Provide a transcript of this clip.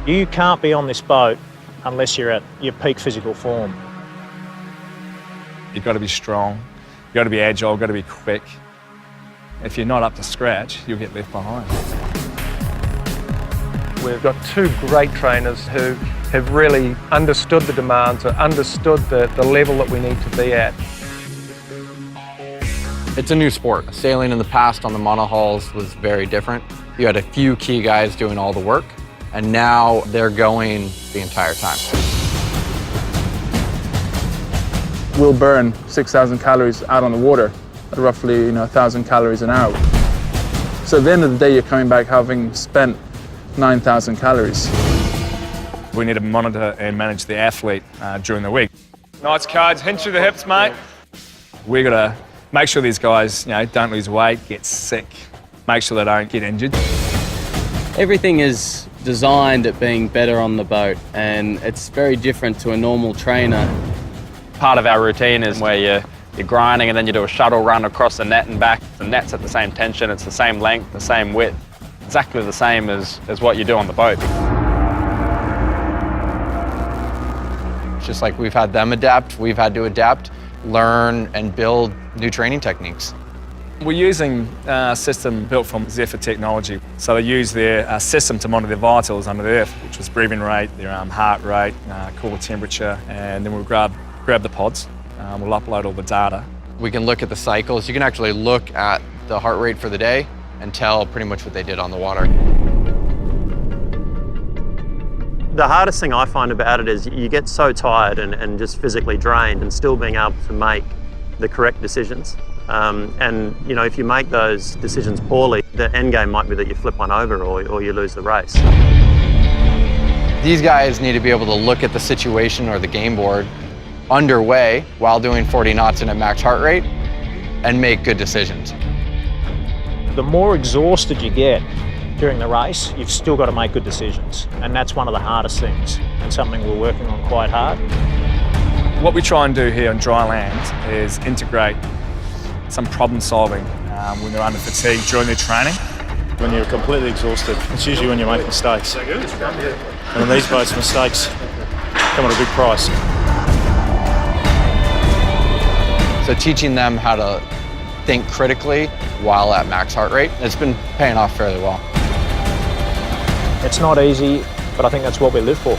You can't be on this boat unless you're at your peak physical form. You've got to be strong, you've got to be agile, you've got to be quick. If you're not up to scratch, you'll get left behind. We've got two great trainers who have really understood the demands, understood the level that we need to be at. It's a new sport. Sailing in the past on the monohulls was very different. You had a few key guys doing all the work, and now they're going the entire time. We'll burn 6,000 calories out on the water at roughly 1,000 calories an hour. So at the end of the day, you're coming back having spent 9,000 calories. We need to monitor and manage the athlete during the week. Nice cards, hinge through the hips, mate. We've got to make sure these guys don't lose weight, get sick, make sure they don't get injured. Everything is designed at being better on the boat, and it's very different to a normal trainer. Part of our routine is where you're grinding and then you do a shuttle run across the net and back. The net's at the same tension, it's the same length, the same width. Exactly the same as what you do on the boat. It's just like we've had them adapt, we've had to adapt, learn and build new training techniques. We're using a system built from Zephyr technology. So they use their system to monitor their vitals under the earth, which was breathing rate, their heart rate, core temperature, and then we'll grab the pods. We'll upload all the data. We can look at the cycles. You can actually look at the heart rate for the day and tell pretty much what they did on the water. The hardest thing I find about it is you get so tired and just physically drained, and still being able to make the correct decisions. And if you make those decisions poorly, the end game might be that you flip one over or you lose the race. These guys need to be able to look at the situation or the game board underway while doing 40 knots and at max heart rate and make good decisions. The more exhausted you get during the race, you've still got to make good decisions. And that's one of the hardest things, and something we're working on quite hard. What we try and do here on dry land is integrate some problem solving when they're under fatigue during their training. When you're completely exhausted, it's usually when you make mistakes. And on these boats, mistakes come at a big price. So teaching them how to think critically while at max heart rate, it's been paying off fairly well. It's not easy, but I think that's what we live for.